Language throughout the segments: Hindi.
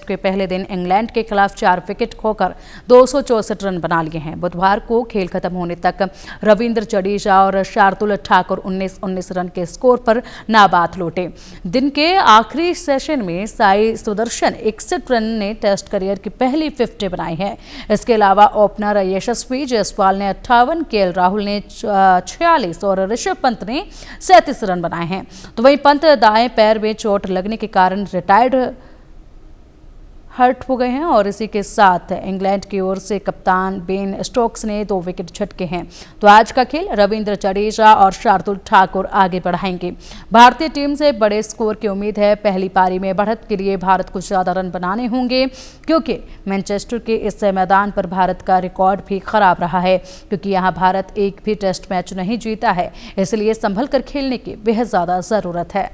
टेस्ट के पहले दिन इंग्लैंड के खिलाफ 4 विकेट खोकर 264 रन बना लिए हैं। बुधवार को खेल खत्म होने तक रविंद्र जडेजा और शार्दुल ठाकुर 19-19 रन के स्कोर पर नाबाद लौटे। दिन के आखिरी सेशन में साई सुदर्शन 61 रन ने टेस्ट करियर की पहली 50 बनाई है। इसके अलावा ओपनर यशस्वी जायसवाल ने 58, केएल राहुल ने 46 और ऋषभ पंत ने 37 रन बनाए हैं। तो वहीं पंत दाएं पैर में चोट लगने के कारण रिटायर्ड हर्ट हो गए हैं और इसी के साथ इंग्लैंड की ओर से कप्तान बेन स्टोक्स ने 2 विकेट झटके हैं। तो आज का खेल रविंद्र जडेजा और शार्दुल ठाकुर आगे बढ़ाएंगे। भारतीय टीम से बड़े स्कोर की उम्मीद है। पहली पारी में बढ़त के लिए भारत को ज्यादा रन बनाने होंगे, क्योंकि मैनचेस्टर के इस मैदान पर भारत का रिकॉर्ड भी खराब रहा है, क्योंकि यहाँ भारत एक भी टेस्ट मैच नहीं जीता है। इसलिए संभल कर खेलने की बेहद ज्यादा जरूरत है।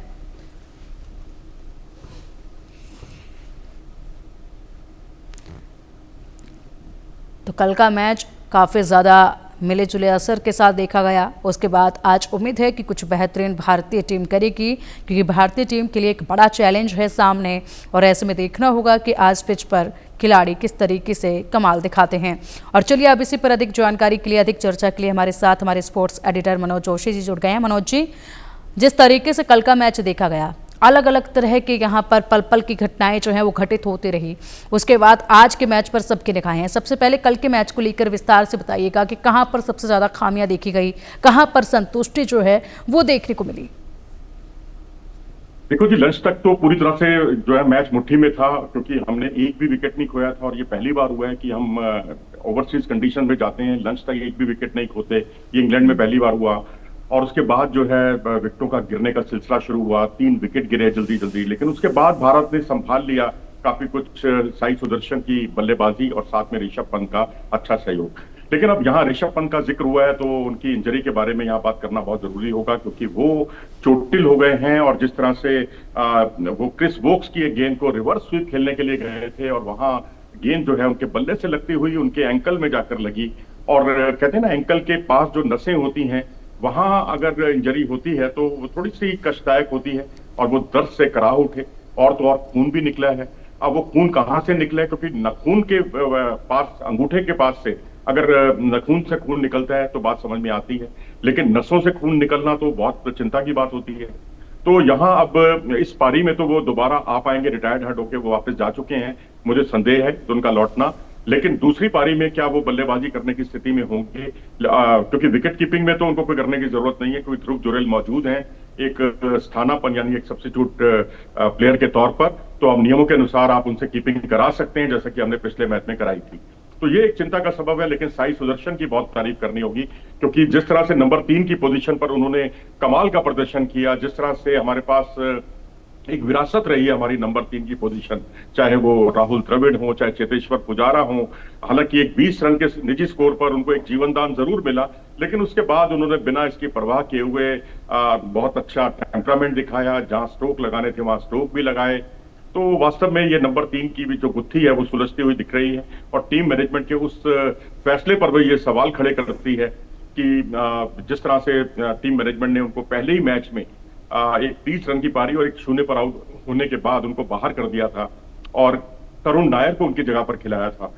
तो कल का मैच काफ़ी ज़्यादा मिले जुले असर के साथ देखा गया। उसके बाद आज उम्मीद है कि कुछ बेहतरीन भारतीय टीम करेगी, क्योंकि भारतीय टीम के लिए एक बड़ा चैलेंज है सामने और ऐसे में देखना होगा कि आज पिच पर खिलाड़ी किस तरीके से कमाल दिखाते हैं। और चलिए अब इसी पर अधिक जानकारी के लिए, अधिक चर्चा के लिए हमारे साथ हमारे स्पोर्ट्स एडिटर मनोज जोशी जी जुड़ गए हैं। मनोज जी, जिस तरीके से कल का मैच देखा गया, अलग अलग तरह के यहाँ पर पल पल की घटनाएं जो हैं वो घटित होती रही। उसके बाद आज के मैच पर सबकी निगाहें हैं। सबसे पहले कल के मैच को लेकर विस्तार से बताइएगा कि कहाँ पर सबसे ज़्यादा खामियां देखी गई, कहाँ पर संतुष्टि जो है वो देखने को मिली। देखो जी, लंच तक तो पूरी तरह से जो है मैच मुट्ठी में था, क्योंकि हमने एक भी विकेट नहीं खोया था और ये पहली बार हुआ है कि हम ओवरसीज कंडीशन में जाते हैं, लंच तक एक भी विकेट नहीं खोते। ये इंग्लैंड में पहली बार हुआ और उसके बाद जो है विकेटों का गिरने का सिलसिला शुरू हुआ। 3 विकेट गिरे जल्दी जल्दी, लेकिन उसके बाद भारत ने संभाल लिया काफी कुछ। साई सुदर्शन की बल्लेबाजी और साथ में ऋषभ पंत का अच्छा सहयोग। लेकिन अब यहाँ ऋषभ पंत का जिक्र हुआ है तो उनकी इंजरी के बारे में यहाँ बात करना बहुत जरूरी होगा, क्योंकि वो चोटिल हो गए हैं और जिस तरह से वो क्रिस वोक्स की एक गेंद को रिवर्स स्वीप खेलने के लिए गए थे और वहां गेंद जो है उनके बल्ले से लगती हुई उनके एंकल में जाकर लगी। और कहते हैं ना, एंकल के पास जो नसें होती हैं वहां अगर इंजरी होती है तो वो थोड़ी सी कष्टदायक होती है और वो दर्द से कराह उठे और तो और खून भी निकला है। अब वो खून कहाँ से निकला है, क्योंकि नाखून के पास, अंगूठे के पास से अगर नाखून से खून निकलता है तो बात समझ में आती है, लेकिन नसों से खून निकलना तो बहुत चिंता की बात होती है। तो यहाँ अब इस पारी में तो वो दोबारा आ पाएंगे, रिटायर्ड हर्ट होके वो वापस जा चुके हैं, मुझे संदेह है तो उनका लौटना। लेकिन दूसरी पारी में क्या वो बल्लेबाजी करने की स्थिति में होंगे, क्योंकि विकेट कीपिंग में तो उनको कोई करने की जरूरत नहीं है, क्योंकि ध्रुव जुरेल मौजूद हैं एक स्थानापन्न यानी एक सब्स्टिट्यूट प्लेयर के तौर पर। तो अब नियमों के अनुसार आप उनसे कीपिंग करा सकते हैं, जैसा कि हमने पिछले मैच में कराई थी। तो ये एक चिंता का सबब है। लेकिन साई सुदर्शन की बहुत तारीफ करनी होगी, क्योंकि जिस तरह से नंबर 3 की पोजीशन पर उन्होंने कमाल का प्रदर्शन किया, जिस तरह से हमारे पास एक विरासत रही है हमारी नंबर 3 की पोजीशन, चाहे वो राहुल द्रविड़ हो, चाहे चेतेश्वर पुजारा हो। हालांकि एक 20 रन के निजी स्कोर पर उनको एक जीवन दान जरूर मिला, लेकिन उसके बाद उन्होंने बिना इसकी परवाह किए हुए बहुत अच्छा टेम्परामेंट दिखाया। जहां स्ट्रोक लगाने थे वहां स्ट्रोक भी लगाए। तो वास्तव में ये नंबर 3 की भी जो गुत्थी है वो सुलझती हुई दिख रही है और टीम मैनेजमेंट के उस फैसले पर भी ये सवाल खड़े करती है कि जिस तरह से टीम मैनेजमेंट ने उनको पहले ही मैच में एक 30 रन की पारी और एक 0 पर आउट होने के बाद उनको बाहर कर दिया था और करुण नायर को उनकी जगह पर खिलाया था।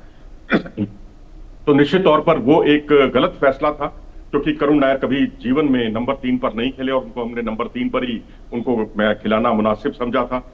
तो निश्चित तौर पर वो एक गलत फैसला था, क्योंकि करुण नायर कभी जीवन में नंबर 3 पर नहीं खेले और उनको हमने नंबर 3 पर ही उनको खिलाना मुनासिब समझा था।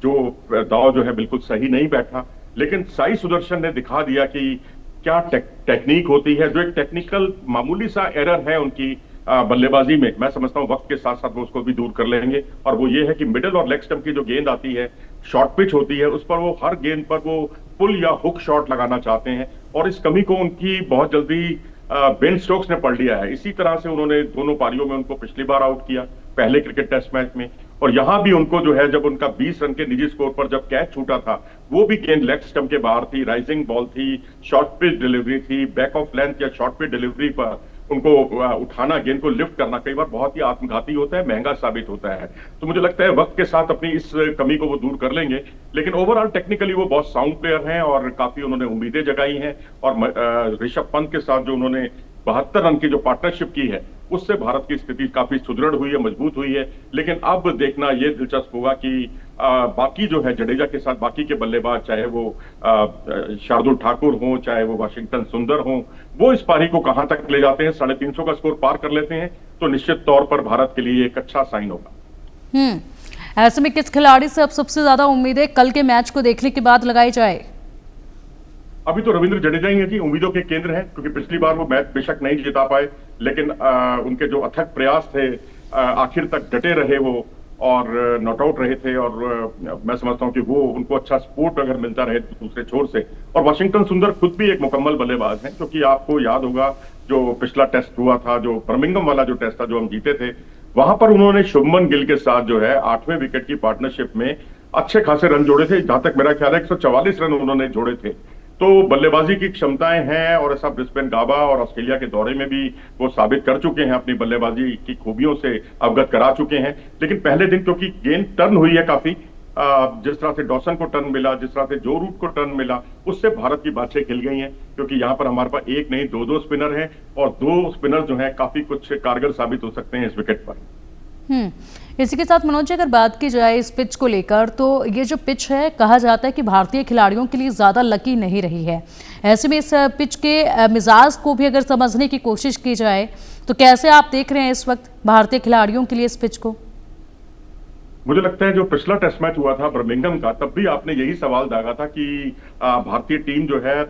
जो दाव जो है बिल्कुल सही नहीं बैठा। लेकिन साई सुदर्शन ने दिखा दिया कि क्या टेक्निक होती है। जो एक टेक्निकल मामूली सा एरर है उनकी बल्लेबाजी में, मैं समझता हूं वक्त के साथ साथ वो उसको भी दूर कर लेंगे। और वो ये है कि मिडिल और लेग स्टंप की जो गेंद आती है, शॉर्ट पिच होती है, उस पर वो हर गेंद पर वो पुल या हुक शॉट लगाना चाहते हैं और इस कमी को उनकी बहुत जल्दी बेन स्टोक्स ने पढ़ लिया है। इसी तरह से उन्होंने दोनों पारियों में उनको पिछली बार आउट किया, पहले क्रिकेट टेस्ट मैच में, और यहां भी उनको जो है जब उनका 20 रन के निजी स्कोर पर जब कैच छूटा था, वो भी गेंद लेग स्टंप के बाहर थी, राइजिंग बॉल थी, शॉर्ट पिच डिलीवरी थी, बैक ऑफ लेंथ या शॉर्ट पिच डिलीवरी पर उनको उठाना, गेंद को लिफ्ट करना कई बार बहुत ही आत्मघाती होता है, महंगा साबित होता है। तो मुझे लगता है वक्त के साथ अपनी इस कमी को वो दूर कर लेंगे। लेकिन ओवरऑल टेक्निकली वो बहुत साउंड प्लेयर हैं और काफी उन्होंने उम्मीदें जगाई हैं। और ऋषभ पंत के साथ जो उन्होंने 72 रन की जो पार्टनरशिप की है, उससे भारत की स्थिति काफी सुदृढ़ हुई है, मजबूत हुई है। लेकिन अब देखना यह दिलचस्प होगा कि बाकी जो है जडेजा के साथ बाकी के बल्लेबाज, चाहे वो शार्दुल ठाकुर हो, चाहे वो वाशिंगटन सुंदर हो, वो इस पारी को कहां तक ले जाते हैं, 350 का स्कोर पार कर लेते हैं तो निश्चित तौर पर भारत के लिए एक अच्छा साइन होगा। ऐसे में किस खिलाड़ी से अब सबसे ज्यादा उम्मीदें कल के मैच को देखने के बाद लगाई जाए? अभी तो रविंद्र जडेजा ही है जी उम्मीदों के केंद्र हैं, क्योंकि पिछली बार वो मैच बेशक नहीं जिता पाए, लेकिन उनके जो अथक प्रयास थे, आखिर तक डटे रहे वो और नॉट आउट रहे थे, और मैं समझता हूं कि वो उनको अच्छा सपोर्ट अगर मिलता रहे दूसरे छोर से। और वाशिंगटन सुंदर खुद भी एक मुकम्मल बल्लेबाज हैं, क्योंकि आपको याद होगा जो पिछला टेस्ट हुआ था, जो बर्मिंघम वाला जो टेस्ट था जो हम जीते थे, वहां पर उन्होंने शुभमन गिल के साथ जो है 8वें विकेट की पार्टनरशिप में अच्छे खासे रन जोड़े थे। जहां तक मेरा ख्याल है 144 रन उन्होंने जोड़े थे। तो बल्लेबाजी की क्षमताएं हैं, और ऐसा ब्रिस्बेन गाबा और ऑस्ट्रेलिया के दौरे में भी वो साबित कर चुके हैं, अपनी बल्लेबाजी की खूबियों से अवगत करा चुके हैं। लेकिन पहले दिन क्योंकि गेंद टर्न हुई है काफी, जिस तरह से डॉसन को टर्न मिला, जिस तरह से जो रूट को टर्न मिला, उससे भारत की बातें खिल गई हैं, क्योंकि यहाँ पर हमारे पास एक नहीं दो स्पिनर हैं, और 2 स्पिनर जो हैं काफी कुछ कारगर साबित हो सकते हैं इस विकेट पर। इसी के साथ मनोज जी, अगर बात की जाए इस पिच को लेकर, तो ये जो पिच है कहा जाता है कि भारतीय खिलाड़ियों के लिए ज़्यादा लकी नहीं रही है। ऐसे में इस पिच के मिजाज को भी अगर समझने की कोशिश की जाए तो कैसे आप देख रहे हैं इस वक्त भारतीय खिलाड़ियों के लिए इस पिच को? मुझे लगता है जो पिछला टेस्ट मैच हुआ था बर्मिंघम का, तब भी आपने यही सवाल दागा था कि भारतीय टीम जो है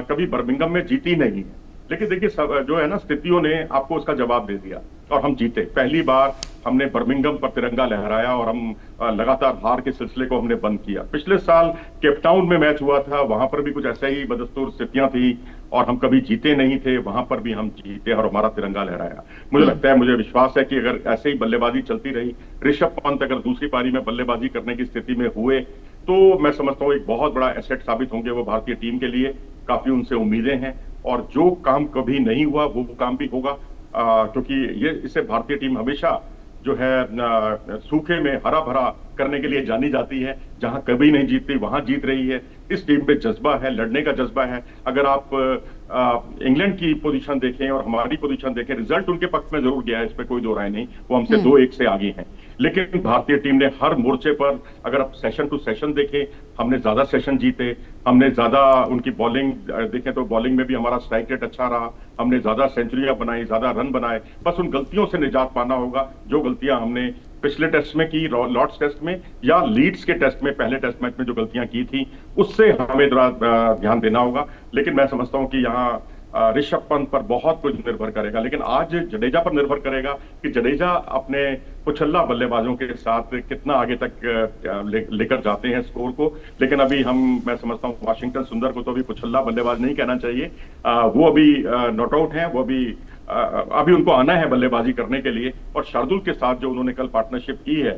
कभी बर्मिंघम में जीती नहीं है। लेकिन देखिए जो है ना, स्थितियों ने आपको उसका जवाब दे दिया और हम जीते। पहली बार हमने बर्मिंघम पर तिरंगा लहराया और हम लगातार हार के सिलसिले को हमने बंद किया। पिछले साल केपटाउन में मैच हुआ था, वहां पर भी कुछ ऐसे ही बदस्तूर स्थितियां थी और हम कभी जीते नहीं थे, वहां पर भी हम जीते और हमारा तिरंगा लहराया। मुझे लगता है, मुझे विश्वास है कि अगर ऐसे ही बल्लेबाजी चलती रही, ऋषभ पंत अगर दूसरी पारी में बल्लेबाजी करने की स्थिति में हुए, तो मैं समझता हूँ एक बहुत बड़ा एसेट साबित होंगे वो भारतीय टीम के लिए। काफी उनसे उम्मीदें हैं, और जो काम कभी नहीं हुआ वो काम भी होगा, क्योंकि इससे भारतीय टीम हमेशा जो है सूखे में हरा भरा करने के लिए जानी जाती है। जहां कभी नहीं जीतती वहां जीत रही है। इस टीम पे जज्बा है, लड़ने का जज्बा है। अगर आप इंग्लैंड की पोजीशन देखें और हमारी पोजीशन देखें, रिजल्ट उनके पक्ष में जरूर गया है, इस पे कोई दो राय नहीं, वो हमसे 2-1 से आगे हैं। लेकिन भारतीय टीम ने हर मोर्चे पर, अगर आप सेशन टू सेशन देखें, हमने ज्यादा सेशन जीते, हमने ज्यादा उनकी बॉलिंग देखें तो बॉलिंग में भी हमारा स्ट्राइक रेट अच्छा रहा, हमने ज्यादा सेंचुरियां बनाई, ज्यादा रन बनाए। बस उन गलतियों से निजात पाना होगा जो गलतियां हमने पिछले टेस्ट में की, लॉर्ड्स टेस्ट में या लीड्स के टेस्ट में, पहले टेस्ट मैच में जो गलतियां की थी, उससे हमें ध्यान देना होगा। लेकिन मैं समझता हूं कि यहाँ ऋषभ पंत पर बहुत कुछ निर्भर करेगा, लेकिन आज जडेजा पर निर्भर करेगा कि जडेजा अपने कुचल्ला बल्लेबाजों के साथ कितना आगे तक लेकर जाते हैं स्कोर को। लेकिन अभी मैं समझता हूं वाशिंगटन सुंदर को तो अभी कुचल्ला बल्लेबाज नहीं कहना चाहिए, वो अभी नॉट आउट है, वो अभी उनको आना है बल्लेबाजी करने के लिए। और शार्दुल के साथ जो उन्होंने कल पार्टनरशिप की है,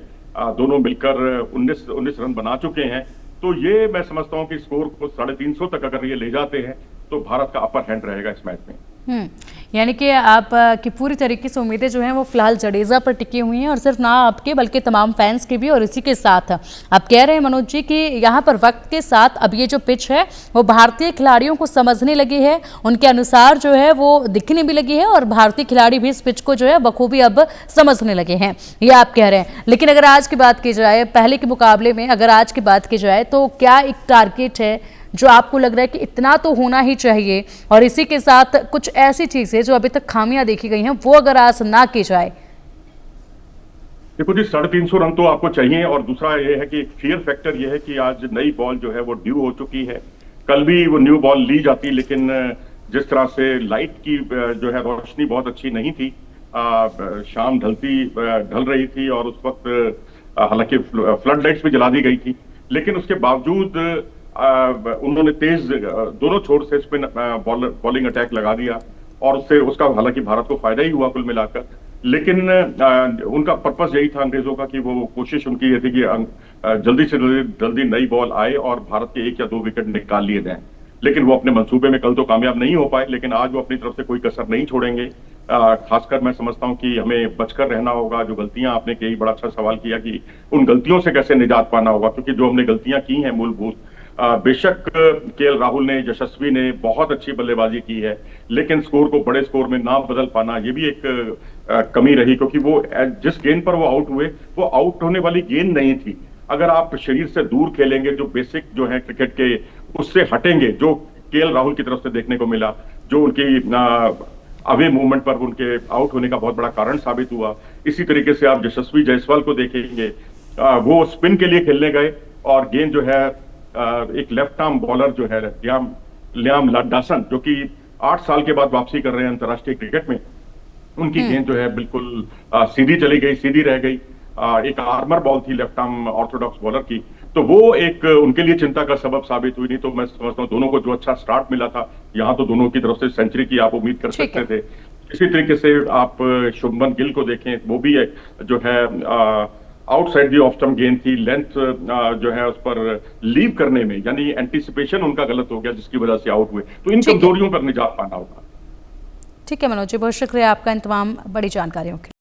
दोनों मिलकर 19 रन बना चुके हैं। तो ये मैं समझता हूं कि स्कोर को 350 तक अगर ये ले जाते हैं तो भारत का अपर हैंड रहेगा इस मैच में। यानी कि आप की पूरी तरीके से उम्मीदें जो हैं वो फिलहाल जडेजा पर टिकी हुई हैं, और सिर्फ ना आपके बल्कि तमाम फैंस की भी। और इसी के साथ आप कह रहे हैं मनोज जी कि यहाँ पर वक्त के साथ अब ये जो पिच है वो भारतीय खिलाड़ियों को समझने लगी है, उनके अनुसार जो है वो दिखने भी लगी है, और भारतीय खिलाड़ी भी इस पिच को जो है बखूबी अब समझने लगे हैं, ये आप कह रहे हैं। लेकिन अगर आज की बात की जाए, पहले के मुकाबले में अगर आज की बात की जाए, तो क्या एक टारगेट है जो आपको लग रहा है कि इतना तो होना ही चाहिए, और इसी के साथ कुछ ऐसी चीजें जो अभी तक खामियां देखी गई हैं वो अगर आज ना की जाए? देखो जी, 350 रन तो आपको चाहिए, और दूसरा ये है कि फियर फैक्टर ये है कि आज नई बॉल जो है वो ड्यू हो चुकी है। कल भी वो न्यू बॉल ली जाती, लेकिन जिस तरह से लाइट की जो है रोशनी बहुत अच्छी नहीं थी, शाम ढल रही थी, और उस वक्त हालांकि फ्लड लाइट्स भी जला दी गई थी, लेकिन उसके बावजूद उन्होंने तेज दोनों छोर से स्पिन बॉलिंग अटैक लगा दिया, और उसका हालांकि भारत को फायदा ही हुआ कुल मिलाकर। लेकिन उनका पर्पस यही था अंग्रेजों का कि वो कोशिश उनकी ये थी कि जल्दी से जल्दी नई बॉल आए और भारत के 1 या 2 विकेट निकाल लिए जाएं। लेकिन वो अपने मंसूबे में कल तो कामयाब नहीं हो पाए, लेकिन आज वो अपनी तरफ से कोई कसर नहीं छोड़ेंगे। खासकर मैं समझता हूं कि हमें बचकर रहना होगा। जो गलतियां आपने कही, बड़ा अच्छा सवाल किया कि उन गलतियों से कैसे निजात पाना होगा, क्योंकि जो हमने गलतियां की हैं मूलभूत, बेशक केएल राहुल ने, यशस्वी ने बहुत अच्छी बल्लेबाजी की है, लेकिन स्कोर को बड़े स्कोर में ना बदल पाना ये भी एक कमी रही, क्योंकि वो जिस गेंद पर वो आउट हुए वो आउट होने वाली गेंद नहीं थी। अगर आप शरीर से दूर खेलेंगे, जो बेसिक जो है क्रिकेट के उससे हटेंगे, जो केएल राहुल की तरफ से देखने को मिला, जो उनकी अवे मूवमेंट पर उनके आउट होने का बहुत बड़ा कारण साबित हुआ। इसी तरीके से आप यशस्वी जायसवाल को देखेंगे, वो स्पिन के लिए खेलने गए और गेंद जो है एक लेफ्ट आर्म बॉलर जो है लियाम डासन, जो कि 8 साल के बाद वापसी कर रहे हैं अंतर्राष्ट्रीय क्रिकेट में, उनकी गेंद जो है बिल्कुल सीधी चली गई, सीधी रह गई। एक आर्मर बॉल थी लेफ्ट आर्म ऑर्थोडॉक्स बॉलर की, तो वो एक उनके लिए चिंता का सबब साबित हुई। नहीं तो मैं समझता हूँ दोनों को जो अच्छा स्टार्ट मिला था, यहाँ तो दोनों की तरफ से सेंचुरी की आप उम्मीद कर सकते थे। इसी तरीके से आप शुभमन गिल को देखें, वो भी जो है आउटसाइड दी ऑफ स्टंप गेंद थी, लेंथ जो है उस पर लीव करने में, यानी एंटीसिपेशन उनका गलत हो गया, जिसकी वजह से आउट हुए। तो इन कमजोरियों पर निजात पाना होगा। ठीक है मनोज जी, बहुत शुक्रिया आपका इन तमाम बड़ी जानकारियों के लिए।